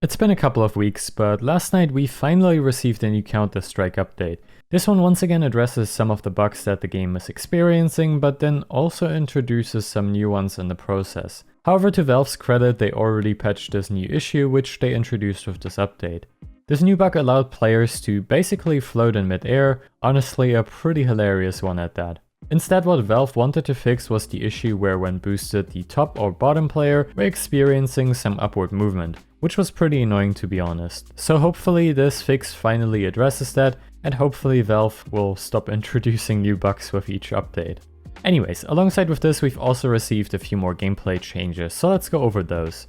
It's been a couple of weeks, but last night we finally received a new Counter-Strike update. This one once again addresses some of the bugs that the game is experiencing, but then also introduces some new ones in the process. However, to Valve's credit, they already patched this new issue, which they introduced with this update. This new bug allowed players to basically float in mid-air, honestly a pretty hilarious one at that. Instead, what Valve wanted to fix was the issue where when boosted the top or bottom player were experiencing some upward movement, which was pretty annoying to be honest. So hopefully this fix finally addresses that, and hopefully Valve will stop introducing new bugs with each update. Anyways, alongside with this we've also received a few more gameplay changes, so let's go over those.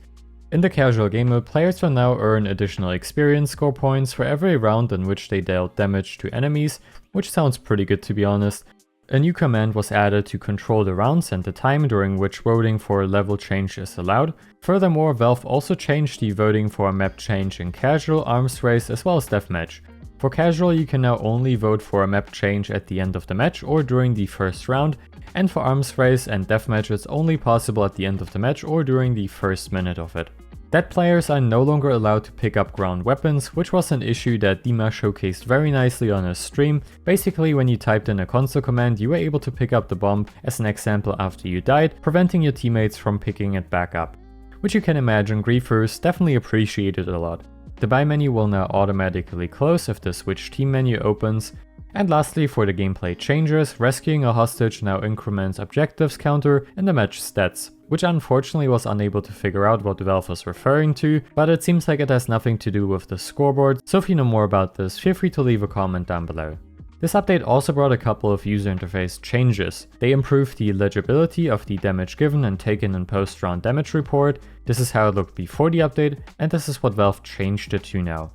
In the casual game mode, players will now earn additional experience score points for every round in which they dealt damage to enemies, which sounds pretty good to be honest. A new command was added to control the rounds and the time during which voting for a level change is allowed. Furthermore, Valve also changed the voting for a map change in casual, arms race as well as deathmatch. For casual, you can now only vote for a map change at the end of the match or during the first round, and for arms race and deathmatch it's only possible at the end of the match or during the first minute of it. That players are no longer allowed to pick up ground weapons, which was an issue that Deema showcased very nicely on his stream. Basically, when you typed in a console command, you were able to pick up the bomb as an example after you died, preventing your teammates from picking it back up. Which you can imagine griefers definitely appreciated a lot. The buy menu will now automatically close if the switch team menu opens. And lastly, for the gameplay changes, rescuing a hostage now increments objectives counter in the match stats, which unfortunately was unable to figure out what Valve was referring to, but it seems like it has nothing to do with the scoreboard, so if you know more about this, feel free to leave a comment down below. This update also brought a couple of user interface changes. They improved the legibility of the damage given and taken in post-round damage report. This is how it looked before the update, and this is what Valve changed it to now.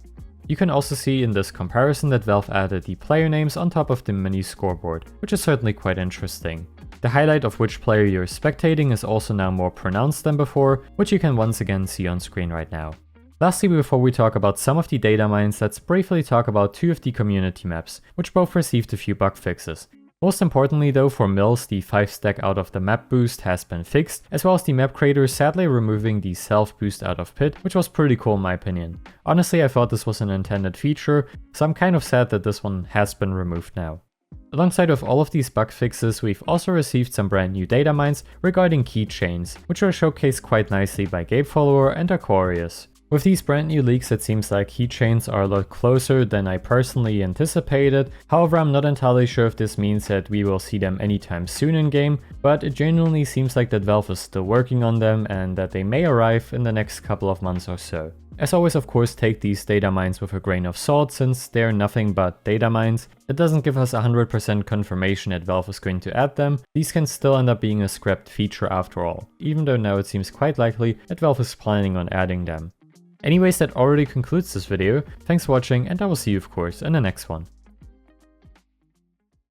You can also see in this comparison that Valve added the player names on top of the mini scoreboard, which is certainly quite interesting. The highlight of which player you're spectating is also now more pronounced than before, which you can once again see on screen right now. Lastly, before we talk about some of the data mines, let's briefly talk about two of the community maps, which both received a few bug fixes. Most importantly though, for Mills, the 5-stack out of the map boost has been fixed, as well as the map creator sadly removing the self boost out of pit, which was pretty cool in my opinion. Honestly, I thought this was an intended feature, so I'm kind of sad that this one has been removed now. Alongside of all of these bug fixes, we've also received some brand new data mines regarding keychains, which are showcased quite nicely by GabeFollower and Aquarius. With these brand new leaks, it seems like keychains are a lot closer than I personally anticipated. However, I'm not entirely sure if this means that we will see them anytime soon in game, but it genuinely seems like that Valve is still working on them and that they may arrive in the next couple of months or so. As always, of course, take these data mines with a grain of salt since they're nothing but data mines. It doesn't give us 100% confirmation that Valve is going to add them. These can still end up being a scrapped feature after all, even though now it seems quite likely that Valve is planning on adding them. Anyways, that already concludes this video. Thanks for watching, and I will see you of course in the next one.